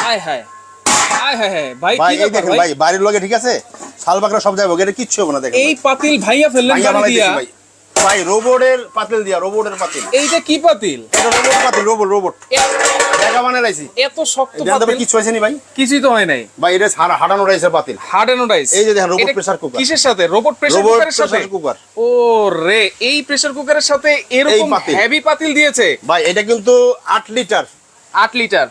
আয় হায় আয় হায় হায় ভাই ভাই কি এই দেখেন ভাই বাড়ির লগে ঠিক আছে শালবাকরা সব যাবে এটা কিচ্ছু হবে না দেখেন এই পাতিল ভাইয়া ফেললেন গাড়ি দিয়া ভাই রোবটের পাতিল দিয়া রোবটের পাতিল এইটা কি পাতিল এটা রোবট পাতিল রোবট জায়গা বানায় রাইছি এত শক্ত জানতে পাতিল কিছু হইছে নি ভাই কিছুই তো হয় নাই ভাই এটা হাঁটানো রাইছে পাতিল হার্ড ডাইস এই যে দেখেন রোবট প্রেসার কুকার কিসের সাথে রোবট প্রেসার কুকারের সাথে কুকার ও রে এই প্রেসার কুকারের সাথে এরকম হেভি পাতিল দিয়েছে ভাই এটা কিন্তু 8 লিটার 8 লিটার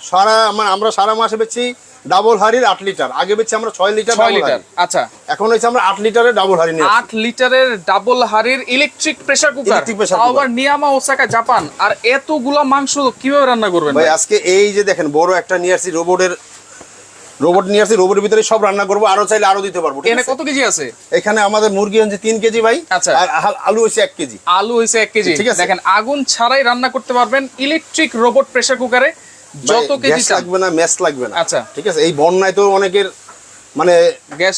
আমরা সারা মাসে বেচছি ডাবল হাড়ির 8 লিটার আগে বেচছি আমরা 6 লিটার 6 লিটার আচ্ছা এখন হইছে আমরা 8 লিটারের ডাবল হাড়ি নিয়ে 8 লিটারের ডাবল হাড়ির ইলেকট্রিক প্রেসার কুকার আবার নিয়ামা ওসাকা জাপান আর এতগুলা মাংস কিভাবে রান্না করবেন ভাই আজকে এই যে দেখেন বড় একটা নিয়ে আসছি রোবট নিয়ে আসছি রোবটের ভিতরে সব রান্না করব আরো চাইলে আরো দিতে পারবো এখানে কত কেজি আছে এখানে আমাদের মুরগি হচ্ছে 3 কেজি ভাই আচ্ছা আর আলু হচ্ছে 1 কেজি আলু হচ্ছে 1 কেজি দেখেন আগুন ছাড়াই রান্না করতে পারবেন ইলেকট্রিক রোবট প্রেসার কুকারে যত কেজি লাগবে না ম্যাচ লাগবে না আচ্ছা ঠিক আছে এই বন্যায় তো অনেকের মানে গ্যাস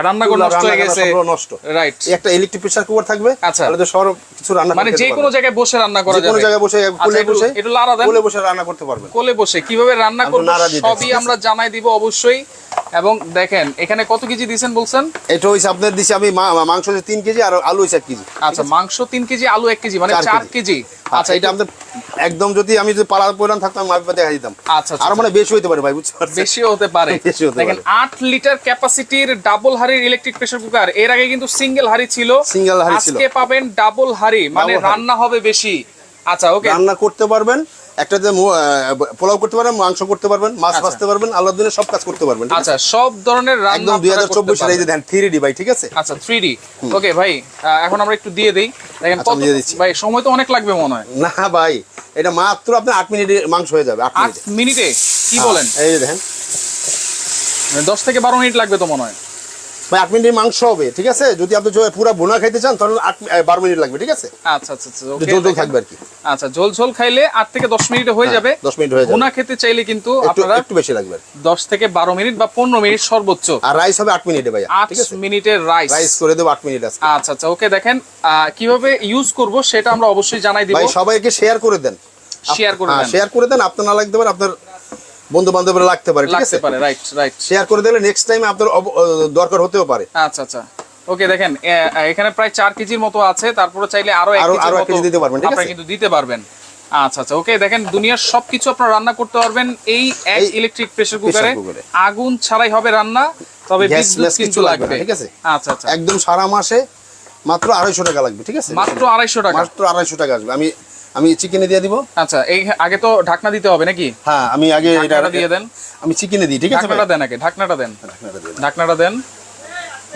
রান্নাঘর নষ্ট হয়ে গেছে নষ্ট রাইট একটা ইলেকট্রিক প্রেসার কুকার থাকবে তাহলে তো সব কিছু রান্না মানে যে কোনো জায়গায় বসে রান্না করা যাবে যে কোনো জায়গায় বসে একটু লাড়া দেন কোলে বসে রান্না করতে পারবেন কোলে বসে কিভাবে রান্না করব সবই আমরা জানাই দিব অবশ্যই এবং দেখেন এখানে কত কেজি দিবেন বলছেন এটা হইছে আপনাদের দিছি আমি মাংস হচ্ছে 3 কেজি আর আলু হচ্ছে 1 কেজি আচ্ছা মাংস 3 কেজি আলু 1 কেজি মানে 4 কেজি আচ্ছা এটা আমাদের একদম যদি আমি যদি পালা পয়লান থাকতাম আমি দেখা দিতাম আচ্ছা আর মানে বেশি হতে পারে ভাই বুঝতে পারছেন বেশি হতে পারে দেখেন 8 লিটার ক্যাপাসিটির ডাবল হাড়ির ইলেকট্রিক প্রেসার কুকার এর আগে কিন্তু সিঙ্গেল হাড়ি ছিল আজকে পাবেন ডাবল হাড়ি মানে রান্না হবে বেশি আচ্ছা ওকে রান্না করতে পারবেন একটাতে পোলাও করতে পারবেন মাংস করতে পারবেন মাছ ভাজতে পারবেন আল্লাহর দিনে সব কাজ করতে পারবেন আচ্ছা সব ধরনের রান্না একদম 2024 এর এই যে দেন 3D ভাই ঠিক আছে আচ্ছা 3D ওকে ভাই এখন আমরা একটু দিয়ে দেই দেখেন কত ভাই সময় তো অনেক লাগবে মনে হয় না ভাই এটা মাত্র আপনার 8 মিনিটে মাংস হয়ে যাবে 8 মিনিটে কি বলেন এই যে দেখেন 10 থেকে 12 মিনিট লাগবে তো মনে হয় ভাই 8 মিনিটের মাংস হবে ঠিক আছে যদি আপনি পুরো ভুনা খাইতে চান তাহলে 12 মিনিট লাগবে ঠিক আছে আচ্ছা আচ্ছা আচ্ছা ওকে ঝোল থাকবে আর কি আচ্ছা ঝোল খাইলে 8 থেকে 10 মিনিটে হয়ে যাবে 10 মিনিট হয়ে যাবে ভুনা খেতে চাইলে কিন্তু আপনারা একটু বেশি লাগবে 10 থেকে 12 মিনিট বা 15 মিনিট সর্বোচ্চ আর রাইস হবে 8 মিনিটে ভাই ঠিক আছে 8 মিনিটের রাইস করে দেব 8 মিনিট আছে আচ্ছা আচ্ছা ওকে দেখেন কিভাবে ইউজ করব সেটা আমরা অবশ্যই জানাই দিব ভাই সবাইকে শেয়ার করে দেন শেয়ার করে দেন আপনার না লাগতে পারে আপনার বন্ধু বান্ধবরা লাগতে পারে ঠিক আছে রাইট শেয়ার করে দিলে নেক্সট টাইম আপনার দরকার হতেও পারে আচ্ছা আচ্ছা ওকে দেখেন এখানে প্রায় 4 কেজির মতো আছে তারপরে চাইলে আরো 1 কেজি দিতে পারবেন ঠিক আছে আপনি কিন্তু দিতে পারবেন আচ্ছা আচ্ছা ওকে দেখেন দুনিয়ার সবকিছু আপনারা রান্না করতে পারবেন এই এক ইলেকট্রিক প্রেসার কুকারে আগুন ছাড়াই হবে রান্না তবে বিদ্যুৎ কিন্তু লাগবে ঠিক আছে আচ্ছা আচ্ছা একদম সারা মাসে মাত্র 250 টাকা লাগবে ঠিক আছে মাত্র 250 টাকা মাত্র 250 টাকা আসবে আমি চিকেনে দিয়ে দিব আচ্ছা এই আগে তো ঢাকনা দিতে হবে নাকি হ্যাঁ আমি আগে এটা দিয়ে দেন আমি চিকেনে দিই ঠিক আছে ঢাকনাটা দেন আগে ঢাকনাটা দেন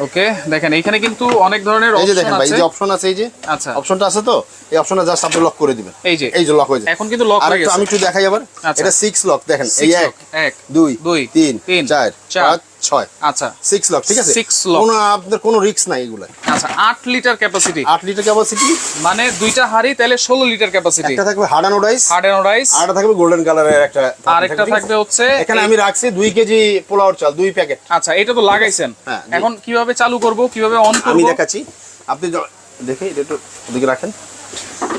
ওকে দেখেন এইখানে কিন্তু অনেক ধরনের অপশন আছে এই যে দেখেন ভাই এই যে অপশন আছে এই যে আচ্ছা অপশনটা আছে তো এই অপশনটা জাস্ট আপনি লক করে দিবেন এই যে লক হয়ে যায় এখন কিন্তু লক হয়ে গেছে আমি একটু দেখাই আবার এটা 6 লক দেখেন এই 1 2 3 4 5 6 আচ্ছা 6 লক ঠিক আছে 6 লক আপনাদের কোনো রিস্ক নাই এগুলা আচ্ছা 8 লিটার ক্যাপাসিটি 8 লিটার ক্যাপাসিটি মানে দুইটা হাড়ি তাহলে 16 লিটার ক্যাপাসিটি একটা থাকবে হার্ড রাইস আর থাকবে গোল্ডেন কালারের একটা আর একটা থাকবে হচ্ছে এখানে আমি রাখছি 2 কেজি পোলাওর চাল 2 প্যাকেট আচ্ছা এটা তো লাগাইছেন এখন কিভাবে চালু করব কিভাবে অন করব আমি দেখাচ্ছি আপনি দেখে এটা একটু ওদিকে রাখেন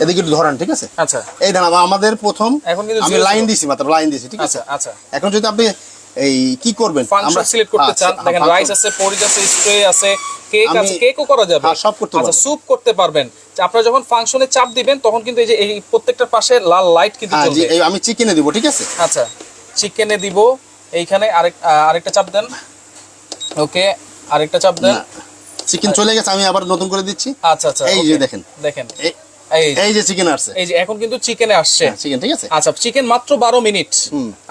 এদিকে একটু ধরেন ঠিক আছে আচ্ছা এই দেখেন আমাদের প্রথম এখন কিন্তু আমি লাইন দিছি মাত্র লাইন দিছি ঠিক আছে আচ্ছা এখন যদি আপনি এই কি করবেন আমরা সিলেক্ট করতে চান দেখেন রাইস আছে পরিজ আছে স্প্রে আছে কেক আছে কেকও করা যাবে সব করতে পারবেন আচ্ছা স্যুপ করতে পারবেন আপনারা যখন ফাংশনে চাপ দিবেন তখন কিন্তু এই যে এই প্রত্যেকটার পাশে লাল লাইট কিন্তু জ্বলবে এই আমি চিকেনে দিব ঠিক আছে আচ্ছা চিকেনে দিব এইখানে আরেকটা চাপ দেন ওকে আরেকটা চাপ দেন চিকেন চলে গেছে আমি আবার নতুন করে দিচ্ছি আচ্ছা আচ্ছা এই যে দেখেন এই যে চিকেন আসছে এই যে এখন কিন্তু চিকেনে আসছে চিকেন ঠিক আছে আচ্ছা চিকেন মাত্র 12 মিনিট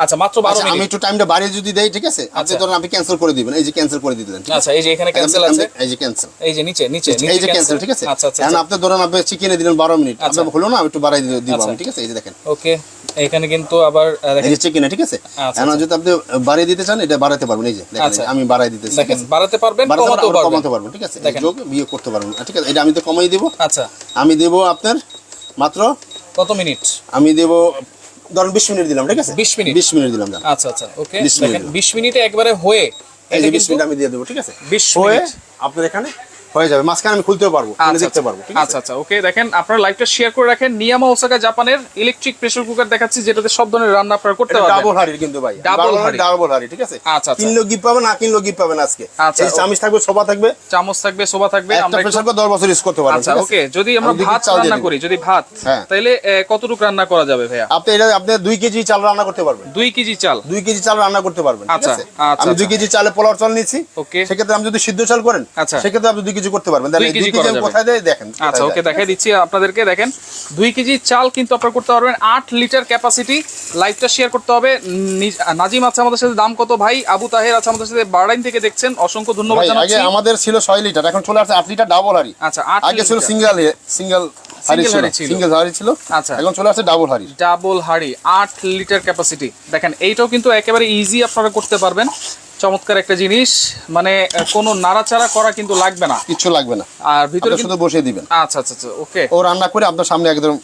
আচ্ছা মাত্র 12 মিনিট আমি একটু টাইমটা বাড়িয়ে যদি দেই ঠিক আছে আপনি ধরুন আপনি ক্যান্সেল করে দিবেন এই যে ক্যান্সেল করে দিবেন আচ্ছা এই যে এখানে ক্যান্সেল আছে এই যে ক্যান্সেল এই যে নিচে এই যে ক্যান্সেল ঠিক আছে আচ্ছা আচ্ছা এখন আপনি ধরুন আপনি চিকেনে দিলেন 12 মিনিট আপনি হলো না আমি একটু বাড়াই দিব আমি ঠিক আছে এই যে দেখেন ওকে এখানে কিন্তু আবার এই যে চিকেনে ঠিক আছে এখন যদি আপনি বাড়িয়ে দিতে চান এটা বাড়াতে পারবেন এই যে দেখেন আমি বাড়াই দিতেছি দেখেন বাড়াতে পারবেন কমাতে পারবেন ঠিক আছে যোগ বিয়োগ করতে পারবেন ঠিক আছে এটা আমি তো কমাই দিব আচ্ছা আমি দেব আপনার মাত্র কত মিনিট আমি দেব ধরুন 20 মিনিট দিলাম ঠিক আছে 20 মিনিট দিলাম আচ্ছা আচ্ছা ওকে দেখেন 20 মিনিটে একবারে হয়ে এই যে 20 মিনিট আমি দিয়ে দেব ঠিক আছে 20 মিনিট আপনার এখানে হয়ে যাবে, মাঝখানে আমি খুলতেও পারবো, খুলে দেখতে পারবো। আচ্ছা আচ্ছা, ওকে। দেখেন আপনারা লাইভটা শেয়ার করে রাখেন। নিয়ামা ওসাকা জাপানের ইলেকট্রিক প্রেসার কুকার দেখাচ্ছি, যেটাতে সব ধরনের রান্না আপনারা করতে পারবেন। ডাবল হাড়ির কিন্তু ভাই, ডাবল হাড়ি, ঠিক আছে। আচ্ছা, কিনলেও গিফট পাবেন, না কিনলেও গিফট পাবেন আজকে। আচ্ছা, এই চামচ থাকবে, সোফা থাকবে, চামচ থাকবে, সোফা থাকবে। আমরা প্রেসার কুকার 10 বছর ইউজ করতে পারবেন। আচ্ছা, ওকে। যদি আমরা ভাত রান্না করি, যদি ভাত, তাহলে কতটুকু রান্না করা যাবে ভাইয়া? আপনি 2 কেজি চাল রান্না করতে পারবেন। 2 কেজি চাল, 2 কেজি চাল রান্না করতে পারবেন, ঠিক আচ্ছা আছে। আচ্ছা, আমি 2 কেজি চালে পোলাও চাল নিয়েছি, ওকে। সেক্ষেত্রে আমি যদি সিদ্ধ চাল করেন, আচ্ছা, সেক্ষেত্রে আপনি 2 কেজি করতে পারবেন। তাহলে 2 কেজি কোথায় দেয় দেখেন। আচ্ছা, ওকে, দেখাই দিচ্ছি আপনাদেরকে। দেখেন 2 কেজি চাল কিন্তু আপনারা করতে পারবেন। 8 লিটার ক্যাপাসিটি। লাইভটা শেয়ার করতে হবে। নাজিম আছে আমাদের সাথে, দাম কত ভাই? আবু তাহের আছে আমাদের সাথে, বারডাইন থেকে দেখছেন, অসংখ্য ধন্যবাদ জানাচ্ছি। আগে আমাদের ছিল 6 লিটার, এখন চলে আসছে 8 লিটার ডাবল হাড়ি। আচ্ছা, আগে ছিল সিঙ্গেল হাড়ি ছিল, আচ্ছা, এখন চলে আসছে ডাবল হাড়ি। ডাবল হাড়ি 8 লিটার ক্যাপাসিটি। দেখেন এইটাও কিন্তু একেবারে ইজি আপনারা করতে পারবেন। চমৎকার একটা জিনিস, মানে কোনো নাড়াচাড়া করা কিন্তু লাগবে না, কিছু লাগবে না, আর ভিতরে শুধু বসিয়ে দিবেন। আচ্ছা আচ্ছা আচ্ছা, ওকে। ও রান্না করে আপনার সামনে একদম।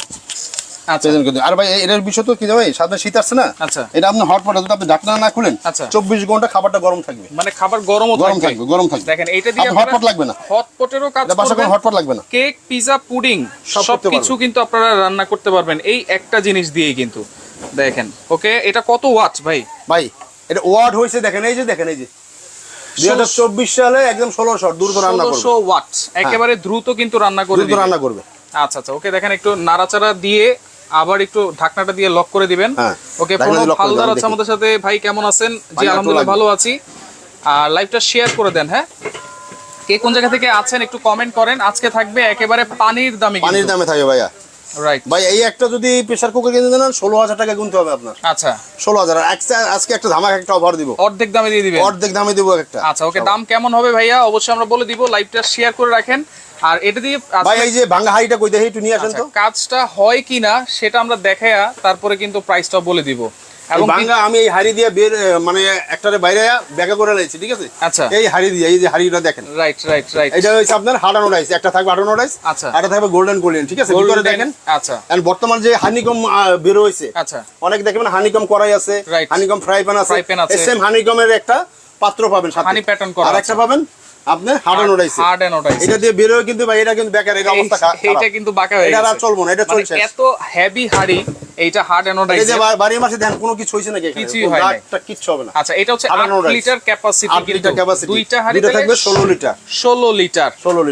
আচ্ছা, আর ভাই এর বিষয় তো কি ভাই, সামনে শীত আসছে না, আচ্ছা, এটা আপনি হটপটে যদি আপনি ঢাকনা না খুলেন, আচ্ছা, 24 ঘন্টা খাবারটা গরম থাকবে, মানে খাবার গরম থাকবে। দেখেন এইটা দিয়ে হটপট লাগবে না, হটপটেরও কাজ করবেন, হটপট লাগবে না। কেক, পিজা, পুডিং সবকিছু কিন্তু আপনারা রান্না করতে পারবেন এই একটা জিনিস দিয়েই কিন্তু। দেখেন, ওকে। এটা কত ওয়াট ভাই? ভাই এটা ওয়াট হইছে, দেখেন এই যে, দেখেন এই যে 2024 সালে একদম 1600 দ্রুত রান্না করবে। 1600 ওয়াট, একেবারে দ্রুত কিন্তু রান্না করবে। আচ্ছা আচ্ছা, ওকে। দেখেন একটু নাড়াচাড়া দিয়ে আবার একটু ঢাকনাটা দিয়ে লক করে দিবেন। ওকে, প্রণব হালদার আছে আমাদের সাথে। ভাই কেমন আছেন? জি আলহামদুলিল্লাহ ভালো আছি। আর লাইভটা শেয়ার করে দেন। হ্যাঁ, কে কোন জায়গা থেকে আছেন একটু কমেন্ট করেন। আজকে থাকবে একেবারে পানির দামে থাকবে ভাইয়া। রাইট ভাই, এই একটা যদি প্রেসার কুকার কিনে দেন 16,000 টাকা গুনতে হবে আপনার। আচ্ছা, 16,000। আজকে একটা ধামাকা একটা অফার দিব, অর্ধেক দামে দিয়ে দিবেন। অর্ধেক দামে দিব একটা। আচ্ছা, ওকে। দাম কেমন হবে ভাইয়া অবশ্যই আমরা বলে দিব। লাইভটা শেয়ার করে রাখেন। আর এটা দিয়ে ভাই এই যে ভাঙা হাড়িটা কই দেখি, একটু নিয়ে আসেন তো। কাজটা হয় কিনা সেটা আমরা দেখায়া তারপরে কিন্তু প্রাইসটা বলে দিব। এবং ভাঙা আমি এই হাড়ি দিয়ে মানে একটারে বাইরে ব্যাকা করে লাইছি, ঠিক আছে। আচ্ছা, এই হাড়ি দিয়ে, এই যে হাড়িটা দেখেন, রাইট। এটা হইছে আপনার হাডানো রাইস, একটা থাকবে হাডানো রাইস, আচ্ছা, একটা থাকবে গোল্ডেন কোরিয়ান, ঠিক আছে। ভিতরে দেখেন। আচ্ছা, এন্ড বর্তমান যে হানিকম বের হইছে, আচ্ছা, অনেক দেখবেন হানিকম কড়াই আছে, হানিকম ফ্রাই প্যান আছে, সেম হানিকমের একটা পাত্র পাবেন সাথে, হানি প্যাটার্ন করা, আর একটা পাবেন আপনি হাডানো রাইস। এটা দিয়ে বের হয়ে কিন্তু ভাই, এটা কিন্তু বেকার, এই অবস্থা খারাপ, এটা কিন্তু বাঁকা হয়ে গেছে, এটা আর চলবো না, এটা চলছে। এত হেভি হাড়ি, এইটা হার্ড অ্যানোডাইজ। এই যে বাড়ির মাসে দেখেন কোনো কিছু হইছে নাকি? কিছুই হয় না, একটা কিচ্ছু হবে না। আচ্ছা, এটা হচ্ছে 8 লিটার ক্যাপাসিটি, 8 লিটার ক্যাপাসিটি, দুইটা হাড়ি থাকবে 16 লিটার। 16 লিটার।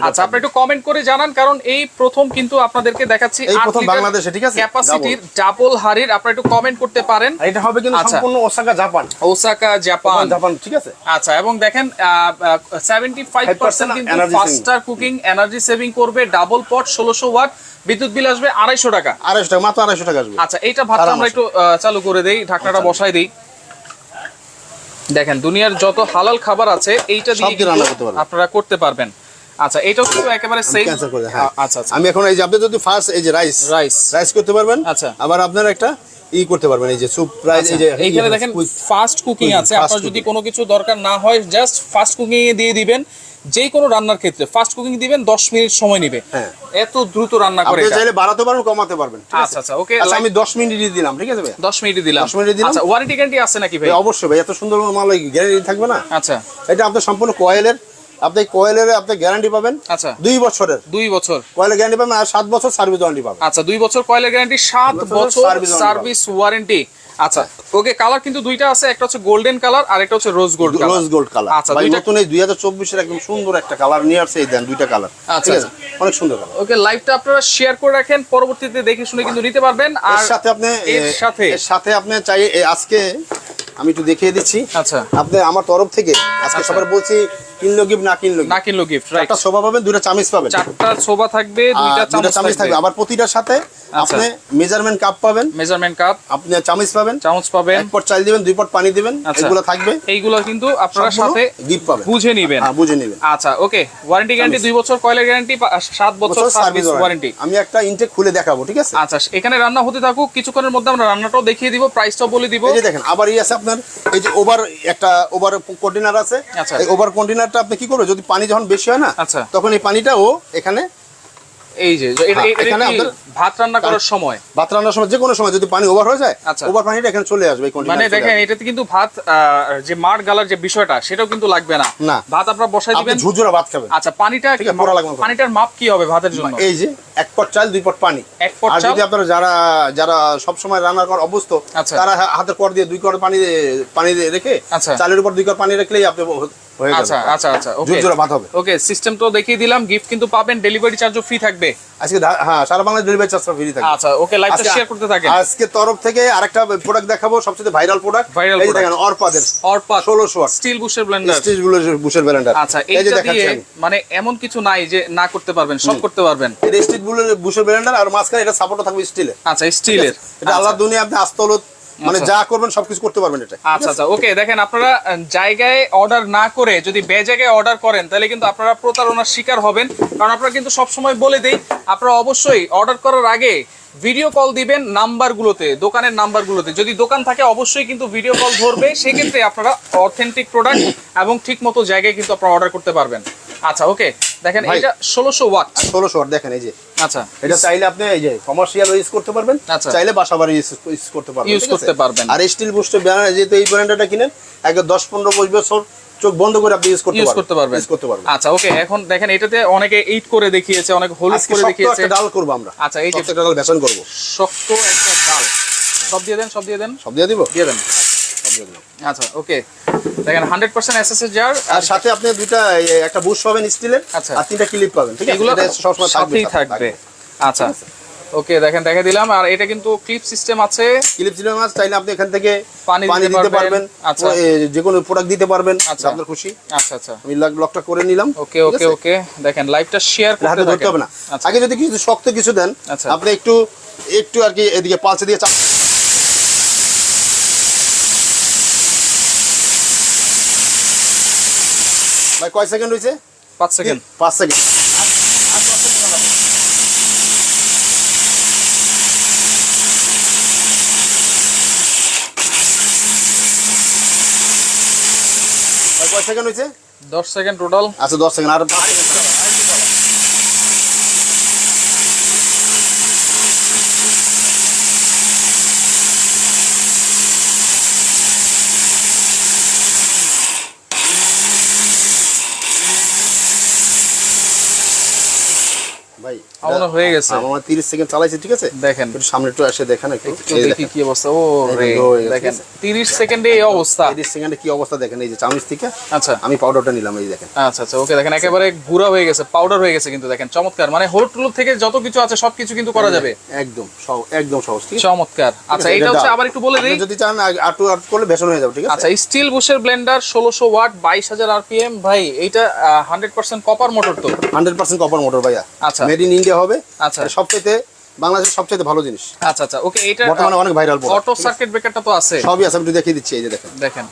আচ্ছা, আপনি একটু কমেন্ট করে জানান, কারণ এই প্রথম কিন্তু আপনাদেরকে দেখাচ্ছি এই প্রথম বাংলাদেশে, ঠিক আছে, ক্যাপাসিটির ডাবল হাড়ির। আপনারা একটু কমেন্ট করতে পারেন। এটা হবে কিন্তু সম্পূর্ণ ওসাকা জাপান, ঠিক আছে। আচ্ছা, এবং দেখেন 75% কিন্তু ফাস্টার কুকিং, এনার্জি সেভিং করবে, ডাবল পট, 1600 ওয়াট, বিদ্যুৎ বিল আসবে 250 টাকা। 250 টাকা, মাত্র 250 টাকা আসবে। আচ্ছা, এইটা ভাতটা আমরা একটু চালু করে দেই, ঢাকনাটা বসাই দেই। দেখেন দুনিয়ার যত হালাল খাবার আছে এইটা দিয়ে আপনারা করতে পারবেন। আচ্ছা, এটাও কিন্তু একেবারে সেম। আচ্ছা, আমি এখন এই যে আপনি যদি ফার্স্ট এই যে রাইস করতে পারবেন। আচ্ছা, আবার আপনারা একটা করতে পারবেন, এই যে স্যুপ রাইস, এই যে এইখানে দেখেন ফাস্ট কুকিং আছে। আপনার যদি কোনো কিছু দরকার না হয়, জাস্ট ফাস্ট কুকিং এ দিয়ে দিবেন। যে কোনো রান্নার ক্ষেত্রে ফাস্ট কুকিং দিবেন, 10 মিনিট সময় নেবে। এত দ্রুত রান্না করে, আপনি চাইলে বাড়াতে পারবেন, কমাতে পারবেন। আচ্ছা আচ্ছা, ওকে। আচ্ছা, আমি 10 মিনিট দিয়ে দিলাম, ঠিক আছে ভাই? 10 মিনিট দিলাম। আচ্ছা, ওয়ারেন্টি গ্যারান্টি আছে নাকি ভাই? অবশ্যই ভাই, এত সুন্দর মাল গ্যারান্টি থাকবে না? আচ্ছা, এটা আপনার সম্পূর্ণ কয়েলের, আপনি গ্যারান্টি পাবেন। আচ্ছা, 2 বছরের, 2 বছর কয়েলের গ্যারান্টি পাবেন, আর 7 বছর সার্ভিস ওয়ারেন্টি পাবেন। আচ্ছা, 2 বছর কয়েলের গ্যারান্টি, 7 বছর সার্ভিস ওয়ারেন্টি। আচ্ছা, ওকে। কালার কিন্তু দুইটা আছে, একটা হচ্ছে গোল্ডেন কালার আর একটা হচ্ছে রোজ গোল্ড কালার। আচ্ছা, দুইটা নতুন, এই 2024 এর একদম সুন্দর একটা কালার নিয়ে আসছে, এই দেন দুইটা কালার। আচ্ছা, অনেক সুন্দর কালার। ওকে, লাইভটা আপনারা শেয়ার করে রাখেন, পরবর্তীতে দেখে শুনে কিন্তু নিতে পারবেন। আর এর সাথে আপনি চাই, আজকে আমি একটু দেখিয়ে দিচ্ছি। আচ্ছা, আপনি আমার তরফ থেকে আজকে সবার বলছি, কিনলো গিফট, না কিনলো গিফট। রাইট, একটা সোফা পাবেন, 2টা চামচ পাবেন, 4টা সোফা থাকবে, 2টা চামচ থাকবে। আবার প্রতিটার সাথে আপনি মেজারমেন্ট কাপ পাবেন, আপনি চামচ পাবেন, 1 পট চাল দিবেন, 2 পট পানি দিবেন, এগুলো থাকবে। এইগুলো কিন্তু আপনারা সাথে গিফট পাবেন, বুঝে নেবেন। আচ্ছা, ওকে। ওয়ারেন্টি গ্যারান্টি 2 বছর, কয়েলের গ্যারান্টি 7 বছর সার্ভিস ওয়ারেন্টি। আমি একটা ইনটেক খুলে দেখাবো, ঠিক আছে? আচ্ছা, এখানে রান্না হতে থাকুক, কিছুক্ষণের মধ্যে আমরা রান্নাটাও দেখিয়ে দিব, প্রাইসটাও বলে দিব। এই যে দেখেন, আবার আছে আপনার এই যে ওভার কন্টেইনার আছে। এই ওভার কন্টেইনারটা আপনি কি করবেন, যদি পানি যখন বেশি হয় না, তখন এই পানিটা ও এখানে এই যে এখানে আপনার ভাত রান্না করার সময় যে কোনো সময় যদি পানি ওভার হয়ে যায়, ওভার পানিটা এখানে চলে আসবে। মানে দেখেন এটাতে কিন্তু ভাত যে মাড় গালার যে বিষয়টা সেটাও কিন্তু লাগবে না, ভাত আপনারা বসাই দিবেন, ঝুরঝুরা ভাত খাবেন। আচ্ছা পানিটার মাপ কি হবে ভাতের জন্য? এই যে 1 পট চাল 2 পট পানি। আর যদি আপনারা যারা সব সময় রান্না করার অভ্যস্ত, তারা হাতের কর দিয়ে 2 কর পানি রেখে চালের উপর 2 কর পানি রাখলেই আপনি আচ্ছা আচ্ছা আচ্ছা ওকে সিস্টেম তো দেখিয়ে দিলাম। গিফট কিন্তু পাবেন, ডেলিভারি চার্জও ফ্রি থাকবে আজকে। হ্যাঁ, সারা বাংলাদেশ ডেলিভারি চার্জ ফ্রি থাকবে। আচ্ছা ওকে, লাইভটা শেয়ার করতে থাকেন। আজকে তরফ থেকে আরেকটা প্রোডাক্ট দেখাবো, সবচেয়ে ভাইরাল প্রোডাক্ট। এই যে দেখেন অরপা 1600 ওয়াট স্টিল বুশের ব্লেন্ডার। আচ্ছা এই যে দিয়ে মানে এমন কিছু নাই যে না করতে পারবেন, সব করতে পারবেন। এটা স্টিল বুশের ব্লেন্ডার, আর মাঝখানে এটা সাপোর্টও থাকবে স্টিলের। আচ্ছা স্টিলের, এটা আল্লাহর দুনিয়া, আপনি আস্তলত মানে যা করবেন সবকিছু করতে পারবেন এটা। আচ্ছা আচ্ছা ওকে, দেখেন আপনারা জায়গায় অর্ডার না করে যদি জায়গায় অর্ডার করেন তাহলে কিন্তু আপনারা প্রতারণার শিকার হবেন। কারণ আপনারা কিন্তু সবসময় বলে দেই, আপনারা অবশ্যই অর্ডার করার আগে ভিডিও কল দিবেন নাম্বারগুলোতে, দোকানের নাম্বারগুলোতে। যদি দোকান থাকে অবশ্যই কিন্তু ভিডিও কল ধরবে, সেক্ষেত্রে আপনারা অথেন্টিক প্রোডাক্ট এবং ঠিক মতো জায়গায় কিন্তু আপনারা অর্ডার করতে পারবেন। আচ্ছা ওকে, দেখেন এটা 1600 ওয়াট। 1600 ওয়াট দেখেন এই যে। আচ্ছা এটা চাইলে আপনি এই যে কমার্শিয়াল ইউজ করতে পারবেন, চাইলে বাসাবাড়ি ইউজ করতে পারবেন। আর স্টিল বুস্টের ব্যানার যেহেতু এই ব্র্যান্ডটা কিনেন আগে 10-15 বছর চোখ বন্ধ করে আপনি ইউজ করতে পারবেন। আচ্ছা ওকে, এখন দেখেন এটাতে অনেকে 8 করে দেখিয়েছে, অনেক হলুদ করে দেখিয়েছে। একটা ডাল করব আমরা। আচ্ছা এই যে একটা ডাল বেসন করব, শক্ত একটা ডাল। সব দিয়ে দেন সব দিয়ে দিব, দিয়ে দেন। আচ্ছা ওকে, দেখেন 100% এসএসএস জার, আর সাথে আপনি দুইটা একটা বুশ পাবেন স্টিলের, আর 3টা ক্লিপ পাবেন। ঠিক আছে, এগুলো সব সময় সাথেই থাকবে। আচ্ছা ওকে, দেখেন দেখে দিলাম। আর এটা কিন্তু ক্লিপ সিস্টেম আছে, চাইলে আপনি এখান থেকে পানি দিতে পারবেন। আচ্ছা যে কোনো প্রোডাক্ট দিতে পারবেন, আপনার খুশি। আচ্ছা আচ্ছা, আমি লকটা করে নিলাম। ওকে ওকে ওকে, দেখেন লাইভটা শেয়ার করতে ধরতে হবে না। আগে যদি কিছু শক্ত কিছু দেন, আপনি একটু আর কি এদিকে পালসে দিয়ে চাপ। ভাই কয় সেকেন্ড হইছে? 5 সেকেন্ড। 5 সেকেন্ড। কয় সেকেন্ড হইছে? 10 সেকেন্ড টোটাল। আচ্ছা 10 সেকেন্ড, আর 5 সেকেন্ড। ভাই আমার হয়ে গেছে, আমার 30 সেকেন্ড চালাইছে। ঠিক আছে, দেখেন একটু সামনে একটু এসে দেখেন, একটু দেখি কি অবস্থা। ও রে দেখেন 30 সেকেন্ডে এই অবস্থা। 30 সেকেন্ডে কি অবস্থা দেখেন। এই যে চামচ থেকে আচ্ছা আমি পাউডারটা নিলাম, এই দেখেন। আচ্ছা আচ্ছা ওকে, দেখেন একেবারে গুঁড়া হয়ে গেছে, পাউডার হয়ে গেছে কিন্তু দেখেন চমৎকার। মানে হলুদ টুলুদ থেকে যত কিছু আছে সবকিছু কিন্তু করা যাবে, একদম সহজ। ঠিক আছে, চমৎকার। আচ্ছা এটা হচ্ছে আবার একটু বলে দেই, যদি চান আটু করলে বেসন হয়ে যাবে। ঠিক আছে, আচ্ছা স্টিল বুশের ব্লেন্ডার 1600 ওয়াট 22000 আরপিএম। ভাই এইটা 100% কপার মোটর তো? 100% কপার মোটর ভাইয়া। আচ্ছা, মেড ইন ইন্ডিয়া হবে। আচ্ছা, সবচেয়ে বাংলাদেশের সবচেয়ে ভালো জিনিস। আচ্ছা আচ্ছা ওকে, এটা বর্তমানে অনেক ভাইরাল। অটো সার্কিট ব্রেকারটা তো আছে? সবই আছে, আমি একটু দেখিয়ে দিচ্ছি। এই যে দেখেন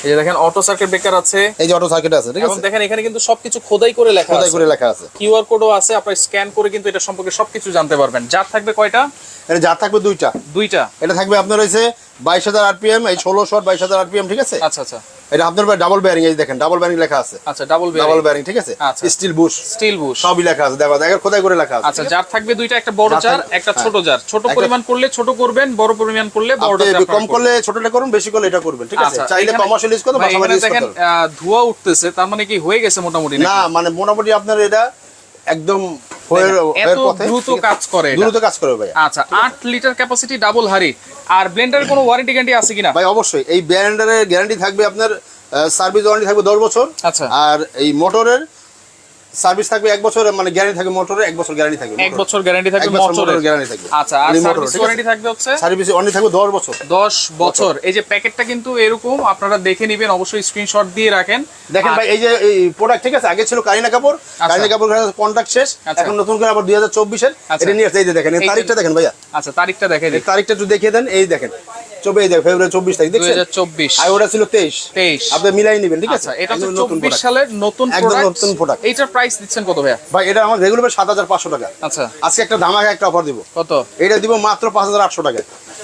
এই যে দেখেন অটো সার্কিট ব্রেকার আছে, এই যে অটো সার্কিট আছে। ঠিক আছে, দেখেন এখানে কিন্তু সবকিছু খোদাই করে লেখা আছে। কিউআর কোডও আছে, আপনি স্ক্যান করে কিন্তু এটা সম্পর্কে সবকিছু জানতে পারবেন। জার থাকবে কয়টা? এটা জার থাকবে দুইটা। এটা থাকবে আপনার হইছে 22000 আরপিএম, এই 1600 ওয়াট 22000 আরপিএম। ঠিক আছে, আচ্ছা আচ্ছা, এটা আপনার ডাবল বেয়ারিং। এই দেখেন ডাবল বেয়ারিং লেখা আছে। আচ্ছা ডাবল বেয়ারিং। ঠিক আছে, স্টিল বুশ সবই লেখা আছে, দেখো খোদাই করে লেখা আছে। আচ্ছা, জার থাকবে দুইটা, একটা বড় জার একটা ছোট জার। ছোট পরিমাণ করলে ছোট করবেন, বড় পরিমাণ করলে বড়টা। কম করলে ছোটটা করুন, বেশি করলে এটা করবেন। ঠিক আছে, চাইলে কমার্শিয়াল ইউজ করতে পারবেন। দেখেন ধোঁয়া উঠতেছে, তার মানে কি হয়ে গেছে মোটামুটি? না, মানে মোটামুটি আপনার এটা একদম দ্রুত কাজ করে ভাই। আচ্ছা 8 লিটার ক্যাপাসিটি, ডাবল হাড়ি। আর ব্লেন্ডারের কোনো ওয়ারেন্টি গ্যারান্টি আছে কিনা? ভাই অবশ্যই, এই ব্লেন্ডারের গ্যারান্টি থাকবে আপনার, সার্ভিস ওয়ারেন্টি থাকবে 10 বছর। আচ্ছা, আর এই মোটরের সার্ভিস থাকবে 1 বছর, মানে গ্যারান্টি থাকবে মোটরে 1 বছর গ্যারান্টি থাকবে। 1 বছর গ্যারান্টি থাকবে মোটরের গ্যারান্টি থাকবে। আচ্ছা, আর সার্ভিস ওয়ারেন্টি থাকবে হচ্ছে সার্ভিস ওয়ারেন্টি থাকবে 10 বছর। 10 বছর। এই যে প্যাকেটটা কিন্তু এরকম, আপনারা দেখে নেবেন, অবশ্যই স্ক্রিনশট দিয়ে রাখেন। দেখেন ভাই, এই যে এই প্রোডাক্ট, ঠিক আছে, আগে ছিল কারিনা কাপুর কন্ট্রাক্ট শেষ, এখন নতুন করে আবার 2024 এর এটা নিয়ে আসছে। এই যে দেখেন, এই তারিখটা দেখেন ভাইয়া। আচ্ছা, তারিখটা দেখেন, এই তারিখটা একটু দেখিয়ে দেন। এই দেখেন ফেব্রুয়ারি 24 তারিখ, দেখছেন 2024, আর ওটা ছিল 23। আপনি মিলাই নেবেন। ঠিক আছে, এটা হচ্ছে 24 সালের নতুন প্রোডাক্ট। এইটার প্রাইস দিচ্ছেন কত ভাইয়া? ভাই এটা আমার রেগুলার 7500 টাকা। আচ্ছা, আজকে একটা ধামাকা একটা অফার দিব। কত? এটা দিব মাত্র 5800 টাকা।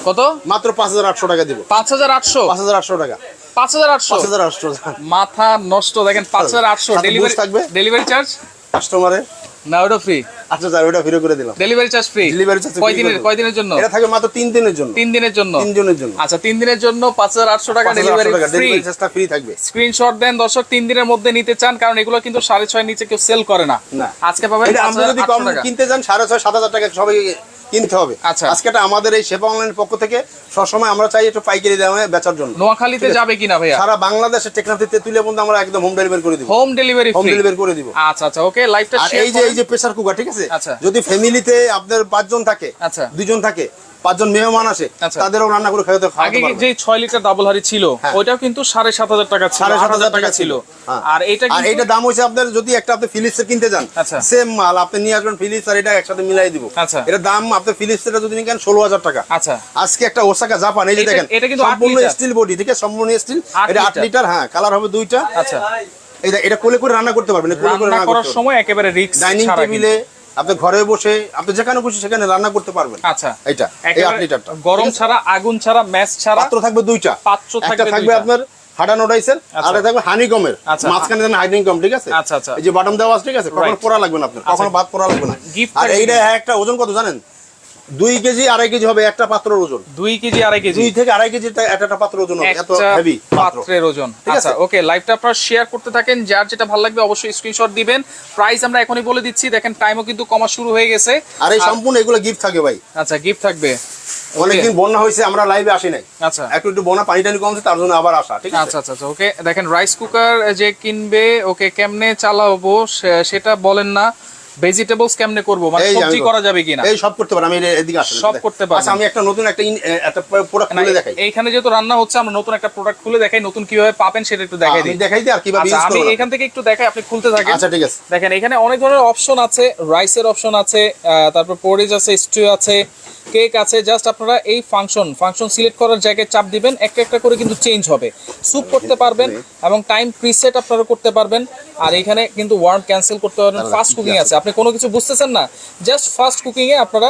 কত? মাত্র 5800 টাকা দিব। 5800 5800 টাকা। 5800 মাথা নষ্ট। দেখেন 5800 ডেলিভারি থাকবে, ডেলিভারি চার্জ কাস্টমারের না ওটা ফ্রি। আচ্ছা স্যার ওটা ফ্রি করে দিলাম। Delivery charge free. Delivery charge কয়দিনের জন্য? এটা থাকে মাত্র 3 দিনের জন্য। 3 দিনের জন্য। 3 দিনের জন্য। আচ্ছা 3 দিনের জন্য 5800 টাকা ডেলিভারি ফ্রি। ডেলিভারি চার্জটা ফ্রি থাকবে। স্ক্রিনশট দেন দর্শক 3 দিনের মধ্যে নিতে চান, কারণ এগুলো কিন্তু 6.5 নিচে কেউ সেল করে না। আজকে পাবেন এটা আমরা যদি কম কিনতে যান 6.5 7,000 টাকা সবাই কিনতে হবে। আচ্ছা আজকে এটা আমাদের এই সেবা অনলাইন পক্ষ থেকে সবসময় আমরা চাই একটু পাইকারি দামে বেচার জন্য। নোয়াখালীতে যাবে কিনা ভাইয়া? সারা বাংলাদেশে টেকনাফতে তুলে বন্ধ আমরা একদম হোম ডেলিভারি করে দিব। হোম ডেলিভারি হোম ডেলিভারি করে দিব। আচ্ছা আচ্ছা ওকে লাইভটা শেয়ার করেন। এই যে প্রেসার কুকার ঠিক আছে, আচ্ছা যদি ফ্যামিলিতে আপনার 5 জন থাকে, আচ্ছা 2 জন থাকে, 5 জন মেহমান আসে, তাদেরও রান্না করে খাওয়াতে পারবে। আগে যে 6 লিটার ডাবল হাড়ি ছিল ওইটাও কিন্তু 7,500 টাকা ছিল, 7,500 টাকা ছিল। আর এইটা দাম হইছে আপনার যদি একটা আপনি ফিলিপস কিনতে যান, সেম মাল আপনি নিয়ে আসবেন ফিলিপস আর এটা একসাথে মিলাই দিব। আচ্ছা এটা দাম আপনি ফিলিপস এটা যদি নিকেন 16,000 টাকা। আচ্ছা আজকে একটা ওসাকা জাপান এই যে দেখেন সম্পূর্ণ স্টিল বডি, ঠিক আছে, সম্পূর্ণ স্টিল, এটা 8 লিটার। হ্যাঁ কালার হবে 2টা। আচ্ছা এটা কোলে করে রান্না করতে পারবেন, কোলে করে রান্না করার সময় একেবারে রিস্ক ডাইনিং টেবিলে আপনি ঘরে বসে আপনি যেখানে খুশি সেখানে রান্না করতে পারবেন। আচ্ছা এটা এই 8 লিটারটা গরম ছাড়া, আগুন ছাড়া, ম্যাচ ছাড়া। পাত্র থাকবে 2টা। একটা থাকবে আপনার হাডানো রাইসের, আর একটা থাকবে হানিকমের, মাঝখানে দেন হানিকম, ঠিক আছে। আচ্ছা আচ্ছা এই যে বটম দেওয়া আছে, ঠিক আছে, কখনো পোড়া লাগবে না আপনার, কখনো ভাত পোড়া লাগবে না। আর এইটা একটা ওজন কত জানেন? 2 কেজি 2.5 কেজি হবে একটা পাত্রের ওজন। 2 কেজি 2.5 কেজি, 2 থেকে 2.5 কেজি একটা পাত্রের ওজন হবে, এত হেভি পাত্রের ওজন। আচ্ছা ওকে লাইভটা আপনারা শেয়ার করতে থাকেন, যার যেটা ভালো লাগবে অবশ্যই স্ক্রিনশট দিবেন। প্রাইস আমরা এখনই বলে দিচ্ছি, দেখেন টাইমও কিন্তু কমা শুরু হয়ে গেছে। আর এই সম্পূর্ণ এগুলো গিফট থাকবে ভাই। আচ্ছা গিফট থাকবে। অনেকদিন বন্যা হয়েছে, আমরা লাইভে আসি নাই। আচ্ছা একটু বন্যা পানি টানি কমছে, তার জন্য আবার আসা, ঠিক আছে। আচ্ছা আচ্ছা ওকে দেখেন রাইস কুকার যে কিনবে ওকে কেমনে চালাবো সেটা বলেন না, ভেজিটেবলস কেমনে করব, মানে সবজি করা যাবে কিনা? এই সব করতে পারি আমি, এদিকে আসলে সব করতে পারি। আচ্ছা আমি একটা নতুন একটা প্রোডাক্ট খুলে দেখাই। এইখানে যেহেতু রান্না হচ্ছে আমরা নতুন একটা প্রোডাক্ট খুলে দেখাই, নতুন কিভাবে পাবেন সেটা একটু দেখাই দিই। আমি দেখাই দিই আর কিভাবে ইউজ করব। আমি এখান থেকে একটু দেখাই, আপনি খুলতে থাকেন। আচ্ছা ঠিক আছে। দেখেন এখানে অনেক ধরনের অপশন আছে, রাইসের অপশন আছে, তারপর পোরিজ আছে, স্টিউ আছে, কেক আছে। জাস্ট আপনারা এই ফাংশন সিলেক্ট করার জায়গায় চাপ দিবেন, একটা একটা করে কিন্তু চেঞ্জ হবে। স্যুপ করতে পারবেন এবং টাইম প্রিসেট আপনারা করতে পারবেন। আর এখানে কিন্তু ওয়ার্ম ক্যান্সেল করতে পারবেন। ফাস্ট কুকিং আছে, আপনি কোনো কিছু বুঝতেছেন না, জাস্ট ফাস্ট কুকিং এ আপনারা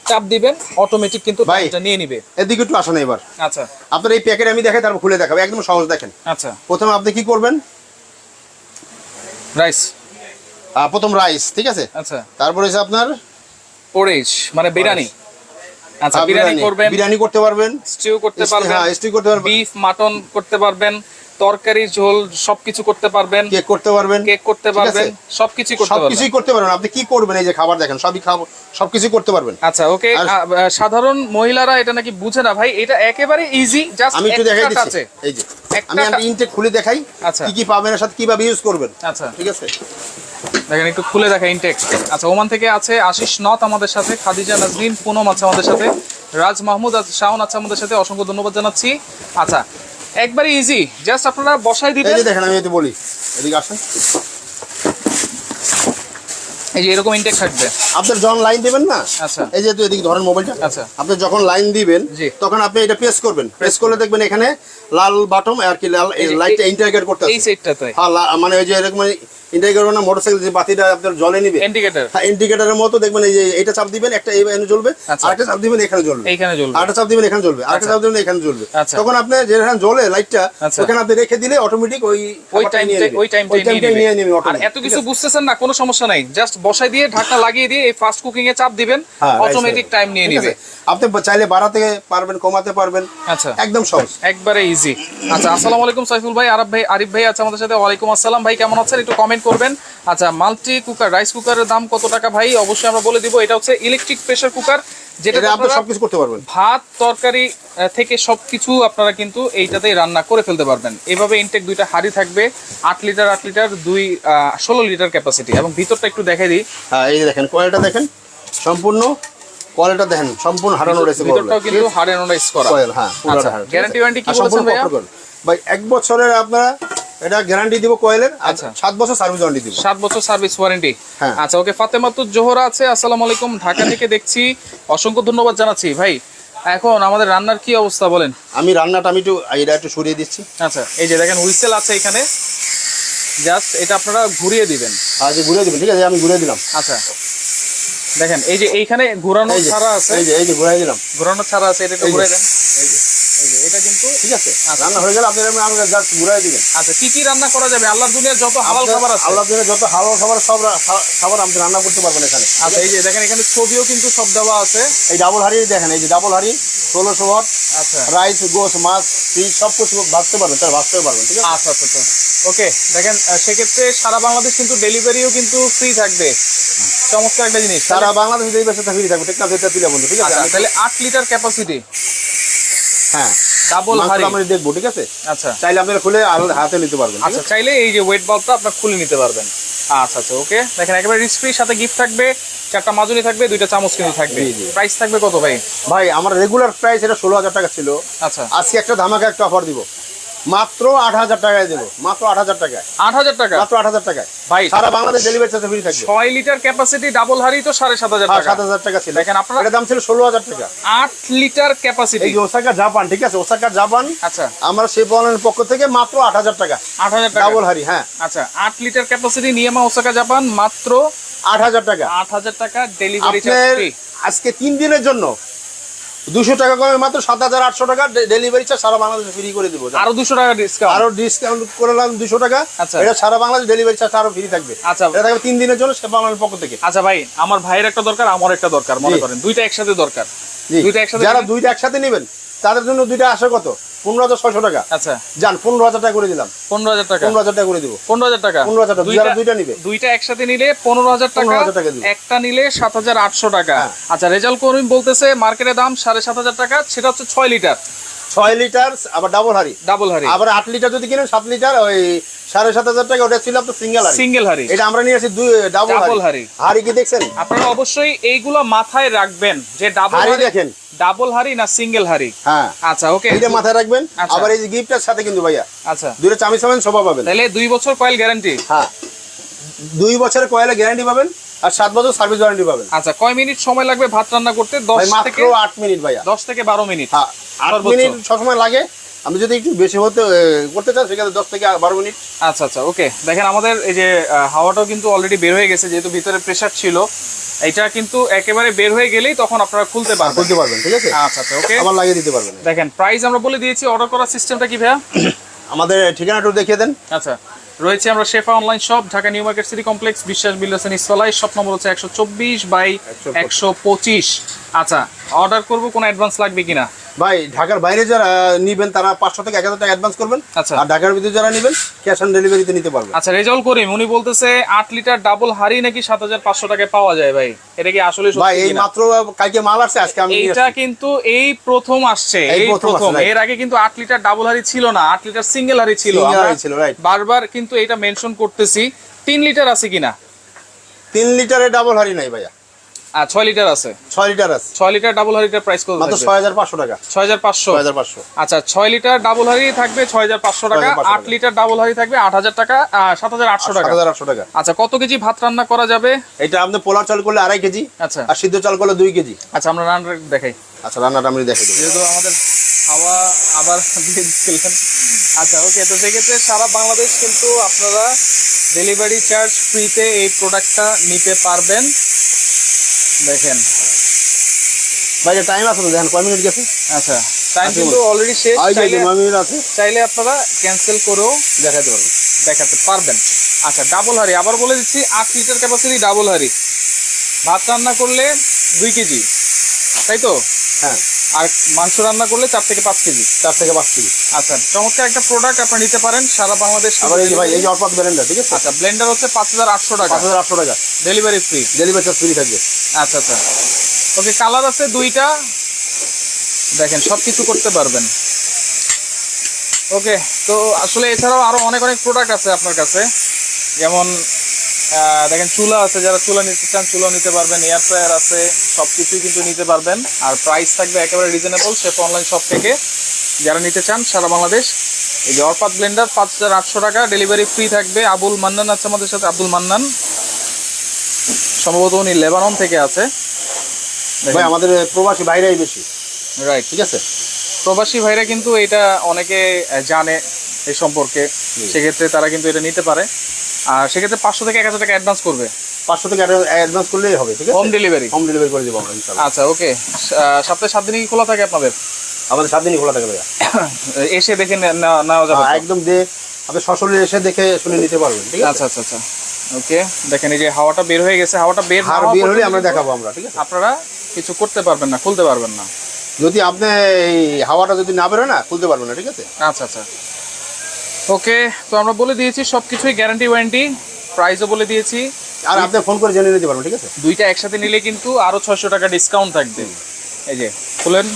চাপ দিবেন, অটোমেটিক কিন্তু এটা নিয়ে নিবে। এদিকে একটু আসেন এবার। আচ্ছা আপনার এই প্যাকেট আমি দেখাই, তারপর খুলে দেখাবো, একদম সহজ। দেখেন আচ্ছা প্রথমে আপনি কি করবেন, রাইস, প্রথম রাইস, ঠিক আছে। আচ্ছা তারপর হচ্ছে আপনার পোরিজ মানে বিরিয়ানি। আচ্ছা বিরিয়ানি করবেন, বিরিয়ানি করতে পারবেন, স্টিউ করতে পারবেন, হ্যাঁ স্টিউ করতে পারবেন, বিফ মাটন করতে পারবেন, তরকারি ঝোল সবকিছু করতে পারবেন, কেক করতে পারবেন, সবকিছু করতে পারবেন। আপনি কি করবেন, এই যে খাবার দেখেন সবই খাবো, সবকিছু করতে পারবেন। আচ্ছা ওকে সাধারণ মহিলারা এটা নাকি বুঝে না ভাই, এটা একেবারে ইজি। জাস্ট আমি একটু দেখাই দিচ্ছি, এই যে আমি একটা ইনটেক খুলে দেখাই কি কি পাবেন এর সাথে, কিভাবে ইউজ করবেন। আচ্ছা ঠিক আছে দেখেন একটু খুলে দেখা ইনটেক। আচ্ছা ওমান থেকে আছে আশিস নথ আমাদের সাথে, খাদিজা নাজরিন পুনম আছে আমাদের সাথে, রাজ মাহমুদ শাওন আছে আমাদের সাথে, অসংখ্য ধন্যবাদ জানাচ্ছি। আচ্ছা একবারে ইজি, জাস্ট আপনারা বসাই দিবেন। এই যে দেখেন আমি এটা বলি, এদিকে আসেন, এই যে এরকম ইনটেক থাকবে। আপনার যখন লাইন দিবেন না, আচ্ছা এই যে এদিকে ধরেন মোবাইলটা, আচ্ছা আপনি যখন লাইন দিবেন তখন আপনি এটা প্রেস করবেন, প্রেস করলে দেখবেন এখানে লাল বাটন আর কি লাল লাইটটা ইন্ডিকেটর করতে আছে এই সাইডটাতে। হ্যাঁ মানে ওই যে এরকম ইন্ডিকেটর না, মোটরসাইকেল যে বাতিটা আপনার জ্বলে নিবে ইন্ডিকেটর, হ্যাঁ ইন্ডিকেটরের মতো দেখবেন এই যে এটা চাপ দিবেন, একটা এখানে জ্বলবে, আরেকটা চাপ দিবেন এখানে জ্বলবে, আরেকটা চাপ দিবেন এখানে জ্বলবে, আরেকটা চাপ দিবেন এখানে জ্বলবে। তখন আপনি যেখানে জ্বলে লাইটটা ওখানে আপনি রেখে দিলে অটোমেটিক ওই টাইমটা নিয়ে নেবে। আর এত কিছু বুঝতেছেন না, কোনো সমস্যা নাই, জাস্ট বসাই দিয়ে ঢাকনা লাগিয়ে দিয়ে এই ফাস্ট কুকিং এ চাপ দিবেন, অটোমেটিক টাইম নিয়ে নেবে। আপনি চাইলে বাড়াতে পারবেন, কমাতে পারবেন। আচ্ছা একদম সহজ, একবারে ইজি। আচ্ছা আসসালামু আলাইকুম সাইফুল ভাই, আরিফ ভাই আছে আমাদের সাথে। ওয়ালাইকুম আসসালাম ভাই, কেমন আছেন? একটু কমেন্ট করবেন। আচ্ছা মাল্টি কুকার রাইস কুকারের দাম কত টাকা ভাই? অবশ্যই আমরা বলে দিব। এটা হচ্ছে ইলেকট্রিক প্রেসার কুকার, যেটা আপনি সবকিছু করতে পারবেন, ভাত তরকারি থেকে সবকিছু আপনারা কিন্তু এইটাতেই রান্না করে ফেলতে পারবেন। এইভাবে ইনটেক দুইটা হাঁড়ি থাকবে, 8 লিটার 16 লিটার ক্যাপাসিটি। এবং ভিতরটা একটু দেখাই দিই। হ্যাঁ এই দেখেন কোয়ালিটি দেখেন, সম্পূর্ণ কোয়ালিটি দেখেন, সম্পূর্ণ হারানো রয়েছে, ভিতরটাও কিন্তু হারানো রাইস করা। হ্যাঁ আচ্ছা গ্যারান্টি ওয়ারেন্টি কি বলছেন ভাই? 1 বছরের আপনারা এটা গ্যারান্টি দিব কয়েলের। আচ্ছা 7 বছর সার্ভিস ওয়ারেন্টি দিব, 7 বছর সার্ভিস ওয়ারেন্টি। আচ্ছা ওকে ফাতেমাতুজ জোহরা আছে, আসসালামু আলাইকুম, ঢাকা থেকে দেখছি, অসংখ্য ধন্যবাদ জানাচ্ছি ভাই। এখন আমাদের রান্নার কি অবস্থা বলেন? আমি রান্নাটা আমি একটু সরিয়ে দিচ্ছি। আচ্ছা এই যে দেখেন হুইসেল আছে এখানে, জাস্ট এটা আপনারা ঘুরিয়ে দিবেন। আচ্ছা ঘুরিয়ে দিবেন, ঠিক আছে আমি ঘুরিয়ে দিলাম। আচ্ছা দেখেন এই যে এইখানে ঘোরানো ছাড়া আছে, এই যে ঘুরিয়ে দিলাম, ঘোরানো ছাড়া আছে, এটা একটু ঘুরিয়ে দেন। এই যে এটা কিন্তু কিন্তু, ঠিক আছে। রান্না হয়ে গেলে আপনি আমাকে জাস্ট ঘুরাই দিবেন। আচ্ছা, কি কি রান্না করা যাবে? আল্লাহর দুনিয়ার যত হালাল খাবার আছে, আল্লাহর দুনিয়ার যত হালাল খাবার সব খাবার আপনি রান্না করতে পারবেন এখানে। আচ্ছা, এই যে দেখেন এখানে ছবিও কিন্তু সব দেওয়া আছে। এই ডাবল হাঁড়ি দেখেন, এই যে ডাবল হাঁড়ি 1600 ওয়াট। আচ্ছা, রাইস, গোস, মাছ, ফিশ সব কিছু ভাজতে পারবেন, তার ভাজতে পারবেন, ঠিক আছে। আচ্ছা আচ্ছা, ওকে। দেখেন সেক্ষেত্রে সারা বাংলাদেশ কিন্তু ডেলিভারিও কিন্তু ফ্রি থাকবে। চমৎকার একটা জিনিস, সারা বাংলাদেশে ডেলিভারি ফ্রি থাকবে, ঠিক না? যেটা দিলে বন্ধু, ঠিক আছে। তাহলে 8 লিটার ক্যাপাসিটি, হ্যাঁ, ডাবল হাঁড়ি আমরা দেখবো, ঠিক আছে। আচ্ছা, চাইলে আপনারা খুলে হাতে নিতে পারবেন। আচ্ছা, চাইলে এই যে ওয়েট বাল্বটা আপনারা খুলে নিতে পারবেন। আচ্ছা আচ্ছা, ওকে। দেখেন একেবারে রিস্ক ফ্রি, সাথে গিফট থাকবে, 4টা মাজুনি থাকবে, 2টা চামচ কিন্তু থাকবে। প্রাইস থাকবে কত ভাই? ভাই আমার রেগুলার প্রাইস এটা 16,000 টাকা ছিল। আচ্ছা, আজকে একটা ধামাকা একটা অফার দিব, মাত্র 8,000 টাকায় দেবো, মাত্র 8,000 টাকায়। 8,000 টাকা? মাত্র 8,000 টাকায় ভাই, সারা বাংলাদেশ ডেলিভারি চার্জ ফ্রি থাকবে। 6 লিটার ক্যাপাসিটি ডাবল হাঁড়ি তো 7,500 টাকা। 7,000 টাকা ছিল। দেখেন আপনারা, এর দাম ছিল 16,000 টাকা। 8 লিটার ক্যাপাসিটি, এই যে ওসাকা জাপান, ঠিক আছে, ওসাকা জাপান। আচ্ছা, আমরা শেফ অনলাইনের পক্ষ থেকে মাত্র 8,000 টাকা। 8,000 টাকা ডাবল হাঁড়ি, হ্যাঁ। আচ্ছা, 8 লিটার ক্যাপাসিটি নিয়ামা ওসাকা জাপান, মাত্র 8,000 টাকা। 8,000 টাকা ডেলিভারি চার্জ আপনার ফ্রি। আজকে 3 দিনের জন্য 200 টাকা কমে মাত্র 7,800 টাকা ডেলিভারি চার্জ সারা বাংলাদেশে ফ্রি করে দিব। আরো 200 টাকা ডিসকাউন্ট, আরো ডিসকাউন্ট করলাম 200 টাকা। আচ্ছা, এটা সারা বাংলাদেশ ডেলিভারি চার্জ আরো ফ্রি থাকবে। আচ্ছা, এটা থাকবে 3 দিনের জন্য শেফ অনলাইনের পক্ষ থেকে। আচ্ছা ভাই, আমার ভাইয়ের একটা দরকার, আমার একটা দরকার, মনে করেন দুইটা একসাথে দরকার। দুইটা একসাথে, যারা দুইটা একসাথে নেবেন তাদের জন্য দুইটা আসে কত? 15,600 টাকা। আচ্ছা, জান 15,000 টাকা করে দিলাম। 15,000 টাকা, 15,000 টাকা করে দিব। 15,000 টাকা, 15,000 টাকা। যারা দুইটা নিবে, দুইটা একসাথে নিলে 15,000 টাকা, 15,000 টাকা দিব। একটা নিলে 7,800 টাকা। আচ্ছা, রেজাল্ট করিম বলতেছে মার্কেটে দাম 7,500 টাকা, সেটা হচ্ছে 6 লিটার। 6 লিটার আবার ডাবল হাঁড়ি, ডাবল হাঁড়ি। আবার 8 লিটার যদি কিনেন 7 লিটার ওই 7,500 টাকা। ওটা ছিল আপনার সিঙ্গেল হাঁড়ি। সিঙ্গেল হাঁড়ি, এটা আমরা নিয়ে আসি ডাবল হাঁড়ি। হাঁড়ি কি দেখছেন? আপনারা অবশ্যই এইগুলো মাথায় রাখবেন যে ডাবল হাঁড়ি হাঁড়ি দেখেন, ডাবল হাঁড়ি না সিঙ্গেল হাঁড়ি। হ্যাঁ, আচ্ছা, ওকে, এটা মাথায় রাখবেন। আচ্ছা। আবার এই যে গিফটের সাথে কিন্তু ভাইয়া, আচ্ছা, দুইটা চামিচ পাবেন, সব পাবেন। তাহলে 2 বছর কয়েল গ্যারান্টি। হ্যাঁ, 2 বছরের কয়েলে গ্যারান্টি পাবেন আর 7 বছর সার্ভিস ওয়ারেন্টি পাবেন। আচ্ছা, কয় মিনিট সময় লাগবে ভাত রান্না করতে? 10 থেকে মাত্র 8 মিনিট ভাইয়া। 10 থেকে 12 মিনিট। হ্যাঁ, 8 মিনিট সবসময় লাগে। আমি যদি একটু বেশি করতে চান সেখানে 10 থেকে 12 মিনিট। আচ্ছা আচ্ছা, ওকে। দেখেন আমাদের এই যে হাওয়াটাও কিন্তু অলরেডি বের হয়ে গেছে, যেহেতু ভিতরে প্রেসার ছিল। এটা কিন্তু একেবারে বের হয়ে গেলেই তখন আপনারা খুলতে পারবেন, ঠিক আছে। আচ্ছা আচ্ছা, ওকে, আবার লাগিয়ে দিতে পারবেন। দেখেন প্রাইস আমরা বলে দিয়েছি। অর্ডার করার সিস্টেমটা কি ভাইয়া? আমাদের ঠিকানাটা দেখিয়ে দেন। আচ্ছা, রয়েছে আমরা Shefa online shop, Dhaka New Market City Complex, Biswas builders and ইসফালাই। শপ নম্বর হচ্ছে 124/125। আচ্ছা, অর্ডার করব, কোনো অ্যাডভান্স লাগবে কিনা? ভাই, ঢাকার বাইরে যারা নিবেন তারা 500 থেকে 1000 টাকা অ্যাডভান্স করবেন। আচ্ছা, আর ঢাকার ভিতরে যারা নিবেন ক্যাশ অন ডেলিভারিতে নিতে পারবেন। আচ্ছা, রেজাল্ট করিম উনি বলতেছে 8 লিটার ডাবল হাঁড়ি নাকি 7,500 টাকায় পাওয়া যায়। ভাই, এটা কি আসলে সত্যি? ভাই, এই মাত্র কালকে মাল আসছে, আজকে আমি এটা কিন্তু এই প্রথম আসছে, এই প্রথম। এর আগে কিন্তু 8 লিটার ডাবল হাঁড়ি ছিল না, 8 লিটার সিঙ্গেল হাঁড়ি ছিল। বারবার কিন্তু এটা মেনশন করতেছি। 3 লিটার আছে কিনা? 3 লিটারের ডাবল হাঁড়ি নাই ভাইয়া। 6 লিটার আছে। 6 লিটার আছে। 6 লিটার ডাবল হাঁড়িটার প্রাইস কত? মাত্র 6,500 টাকা। 6,500। আচ্ছা, 6 লিটার ডাবল হাঁড়ি থাকবে 6,500 টাকা, 8 লিটার ডাবল হাঁড়ি থাকবে 8,000 টাকা, 7,800 টাকা। 7,800 টাকা। আচ্ছা, কত কেজি ভাত রান্না করা যাবে? এটা আপনি পোলাও চাল করলে 2.5 কেজি। আচ্ছা, আর সিদ্ধ চাল করলে 2 কেজি। আচ্ছা, আমরা রান্না দেখাই। আচ্ছা, রান্নাটা আমি দেখাই দেব। যেহেতু আমাদের হাওয়া আবার দিয়ে দিচ্ছিলেন। আচ্ছা, ওকে। তো সেক্ষেত্রে সারা বাংলাদেশ কিন্তু আপনারা ডেলিভারি চার্জ ফ্রিতে এই প্রোডাক্টটা নিতে পারবেন। দেখেন ভাই, টাইম আছে তো, দেখেন কয় মিনিট গেছে। আচ্ছা, টাইম কিন্তু অলরেডি শেষ। 9 মিনিট আছে, চাইলে আপনারা ক্যান্সেল করেও দেখাতে পারবেন। আচ্ছা, ডাবল হাঁড়ি আবার বলে দিচ্ছি, 8 লিটার ক্যাপাসিটি ডাবল হাঁড়ি। ভাত রান্না করলে 2 কেজি, তাই তো? হ্যাঁ। আর মাংস রান্না করলে 4 থেকে 5 কেজি। 4 থেকে 5 কেজি। আচ্ছা, চমৎকার একটা প্রোডাক্ট আপনারা নিতে পারেন সারা বাংলাদেশ। আবার এই যে ভাই, এই যে অরপাত ব্লেন্ডার, ঠিক আছে। আচ্ছা, ব্লেন্ডার হচ্ছে 5,800 টাকা। 5,800 টাকা delivery free. Delivery charge free থাকবে। আচ্ছা আচ্ছা, ওকে। কালার আছে 2টা, দেখেন সবকিছু করতে পারবেন। ওকে। তো আসলে এছাড়াও আরো অনেক প্রোডাক্ট আছে আপনার কাছে, যেমন দেখেন চুলা আছে, যারা চুলা নিতে চান চুলা নিতে পারবেন, এয়ার ফ্রায়ার আছে, সবকিছুই কিন্তু নিতে পারবেন। আর প্রাইস থাকবে একেবারে রিজনেবল শেফ অনলাইন শপ থেকে, যারা নিতে চান সারা বাংলাদেশ। এই যে অরপাত ব্লেন্ডার 5,800 টাকা, ডেলিভারি ফ্রি থাকবে। আবুল মান্নান আছে আমাদের সাথে, আব্দুল মান্নান, সম্ভবত উনি লেবানন থেকে আছে। ভাই, আমাদের প্রবাসী ভাইরাই বেশি। রাইট, ঠিক আছে। প্রবাসী ভাইরা কিন্তু এটা অনেকে জানে এই সম্পর্কে, সেক্ষেত্রে তারা কিন্তু এটা নিতে পারে। আর সেক্ষেত্রে 500 থেকে 1,000 টাকা অ্যাডভান্স করবে। 500 থেকে অ্যাডভান্স করলেই হবে, ঠিক আছে। হোম ডেলিভারি করে দেবো আমরা ইনশাআল্লাহ। আচ্ছা, ওকে। সপ্তাহে 7 দিনই খোলা থাকে আপনাদের? আমাদের 7 দিনই খোলা থাকে ভাইয়া। এসে দেখে নেওয়া যাবে একদম আপনি সশরীরে এসে দেখে শুনে নিতে পারবেন, ঠিক আছে? আচ্ছা আচ্ছা আচ্ছা, ওকে। দেখেন এই যে হাওয়াটা বের হয়ে গেছে, হাওয়াটা বের হলে আমরা দেখাবো আমরা, ঠিক আছে? আপনারা কিছু করতে পারবেন না, খুলতে পারবেন না। যদি আপনি এই হাওয়াটা যদি না বেরোয় না, খুলতে পারবেন না, ঠিক আছে? আচ্ছা আচ্ছা, ওকে। তো আমরা বলে দিয়েছি সবকিছুই গ্যারান্টি ওয়ারেন্টি, প্রাইসও বলে দিয়েছি। আর আপনি ফোন করে জেনে নিতে পারবেন, ঠিক আছে? দুইটা একসাথে নিলে কিন্তু আরো 600 টাকা ডিসকাউন্ট থাকবে। এই যে খুলেন,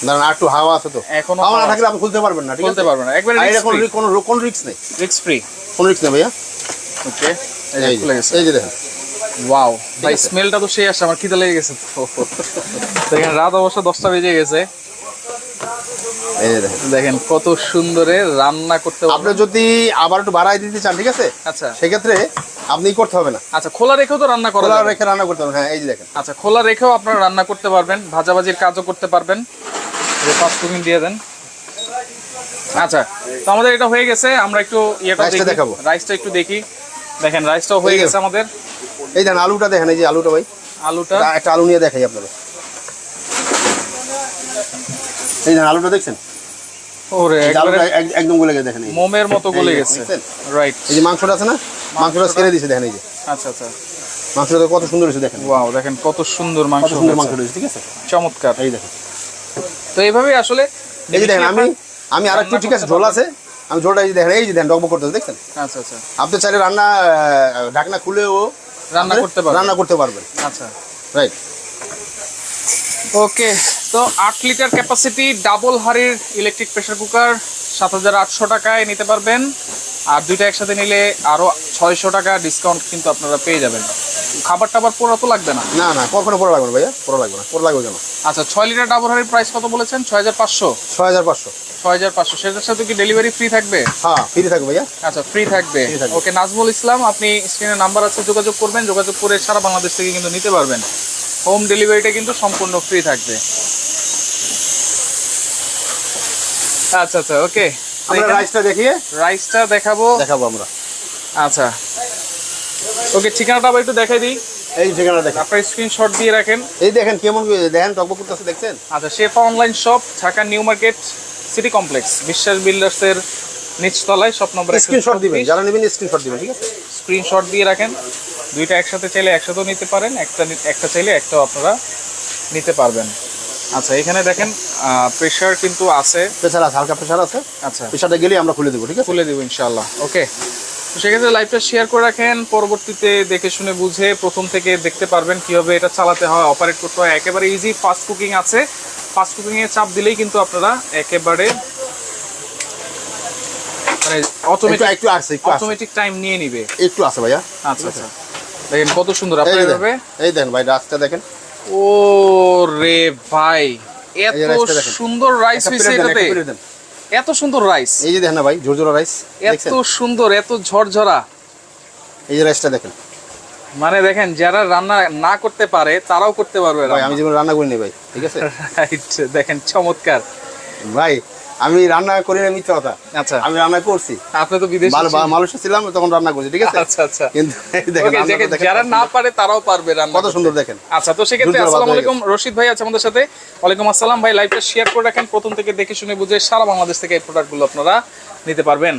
দাঁড়ান, আর একটু হাওয়া আছে তো, এখনো হাওয়া না থাকলে আপনি খুলতে পারবেন না, ঠিক আছে? খুলতে পারবেন না, একবারে কোনো রিস্ক নেই, রিস্ক ফ্রি, কোনো রিস্ক নেই ভাইয়া। ওকে, এই যে খুলে গেছে। এই যে দেখেন, ওয়াও ভাই, স্মেলটা তো সেই আসছে, আমার খিদে লেগে গেছে তো। দেখেন রাত অবশ্য 10টা বেজে গেছে। এই যে দেখেন কত সুন্দরে রান্না করতে। আপনি যদি আবার একটু বাড়াই দিতে চান, ঠিক আছে, আচ্ছা, সেক্ষেত্রে আপনি করতে হবে না। আচ্ছা, খোলা রেখেও তো রান্না করা খোলা যাবে। রেখে রান্না করতে হবে, হ্যাঁ। এই যে দেখেন, আচ্ছা, খোলা রেখেও আপনারা রান্না করতে পারবেন, ভাজাভাজির কাজও করতে পারবেন। ফাস্ট কুকিং দিয়ে দেন। আচ্ছা, তো আমাদের এটা হয়ে গেছে, আমরা একটু ইয়েটা দেখাবো, রাইসটা একটু দেখি। দেখেন রাইসটাও হয়ে গেছে আমাদের। এই দেখেন আলুটা দেখেন, এই যে আলুটা ভাই, আলুটা একটা আলু নিয়ে দেখাই আপনাদের। এই দেখেন আলুটা দেখছেন, ওরে একদম গলে গেছে, দেখেন মোমের মতো গলে গেছে, রাইট। এই যে মাংসটা আছে না, মাংসটা ছেড়ে দিয়েছে, দেখেন এই যে। আচ্ছা আচ্ছা, মাংসটা কত সুন্দর হয়েছে দেখেন। ওয়াও, দেখেন কত সুন্দর মাংস, সুন্দর মাংস হয়েছে, ঠিক আছে, চমৎকার। এই দেখেন, তো এইভাবেই আসলে এই যে দেখেন, আমি আর একটু, ঠিক আছে, ঝোল আছে, আমি ঝোলটা এই যে দেখেন, এই যে দেখেন ডগবগ করতেছে, দেখছেন? আচ্ছা আচ্ছা, আপনি চাইলে ঢাকনা খুলেও রান্না করতে পারবেন। আচ্ছা, রাইট। ওকে, তো 8 লিটার ক্যাপাসিটি ডাবল হাড়ির ইলেকট্রিক প্রেসার কুকার 7800 টাকায় নিতে পারবেন। আর দুইটা একসাথে নিলে আরো 600 টাকা ডিসকাউন্ট কিন্তু আপনারা পেয়ে যাবেন। খাবার টাবার পোড়া তো লাগবে না? না না, কখনো পোড়া লাগবে না ভাইয়া, পোড়া লাগবে না। পোড়া লাগবে কেন? আচ্ছা, 6 লিটার ডাবল হাড়ির প্রাইস কত বলেছেন? 6500। 6500, সেটার সাথে কি ডেলিভারি ফ্রি থাকবে? হ্যাঁ, ফ্রি থাকবে ভাইয়া। আচ্ছা, ফ্রি থাকবে। ওকে, নাজমুল ইসলাম, আপনি স্ক্রিনে নাম্বার আছে, যোগাযোগ করবেন, যোগাযোগ করে সারা বাংলাদেশ থেকে কিন্তু নিতে পারবেন। হোম ডেলিভারিটা কিন্তু সম্পূর্ণ ফ্রি থাকবে। আচ্ছা আচ্ছা, ওকে। আমরা রাইসটা দেখাবো আমরা। আচ্ছা, ওকে, ঠিকানাটা আবার একটু দেখাই দিই। এই ঠিকানা দেখেন, আপনার স্ক্রিনশট দিয়ে রাখেন। এই দেখেন কেমন দেখেন টকবক করতেছে, দেখছেন? আচ্ছা, Shefa online shop, Dhaka New Market City Complex, Biswas বিল্ডার্সের নিচতলায়, শপ নম্বর। স্ক্রিনশট দিবেন, যারা নেবেন স্ক্রিনশট দিবেন, ঠিক আছে? স্ক্রিনশট দিয়ে রাখেন। দুইটা একসাথে চাইলে একসাথেও নিতে পারেন, একটা চাইলে একটাও আপনারা নিতে পারবেন। আচ্ছা, এখানে দেখেন প্রেসার কিন্তু আছে, হালকা প্রেসার আছে। আচ্ছা, প্রেসারটা গেলে আমরা খুলে দেবো, ঠিক আছে? খুলে দেবো ইনশাআল্লাহ। ওকে, তো সেক্ষেত্রে লাইভটা শেয়ার করে রাখেন, পরবর্তীতে দেখে শুনে বুঝে প্রথম থেকে দেখতে পারবেন কিভাবে এটা চালাতে হয়, অপারেট করতে হয়। একেবারে ইজি, ফাস্ট কুকিং আছে। ফাস্ট কুকিংয়ে চাপ দিলেই কিন্তু আপনারা একেবারে মানে অটোমেটিক টাইম নিয়ে নিবে। একটু আছে ভাইয়া। আচ্ছা আচ্ছা, দেখেন কত সুন্দর। আপনারা এই দেখেন ভাই, রাইসটা দেখেন। ও রে ভাই, এত সুন্দর রাইস হইছে এটাতে, এত সুন্দর রাইস। এই যে দেখেন না ভাই, ঝরঝরা রাইস, এত সুন্দর, এত ঝরঝরা। এই যে রাইসটা দেখেন, মানে দেখেন যারা রান্না না করতে পারে তারাও করতে পারবে। ভাই আমি যেমন রান্না করিনি ভাই, ঠিক আছে? রাইট, দেখেন চমৎকার। ভাই আমি রান্না করি না, মিথ্যা কথা। আচ্ছা, আমি রান্না করছি। আপনি তো বিদেশে মালয়েশিয়া ছিলাম, তখন রান্না করছি, ঠিক আছে? আচ্ছা আচ্ছা, কিন্তু যারা না পারে তারাও পারবে রান্না, কত সুন্দর দেখেন। আচ্ছা, তো সেক্ষেত্রে আসসালামু আলাইকুম, রশিদ ভাই আছে আমাদের সাথে। ওয়ালাইকুম আসসালাম ভাই, লাইভটা শেয়ার করে রাখেন, প্রথম থেকে দেখে শুনে বুঝে সারা বাংলাদেশ থেকে এই প্রোডাক্টগুলো আপনারা নিতে পারবেন।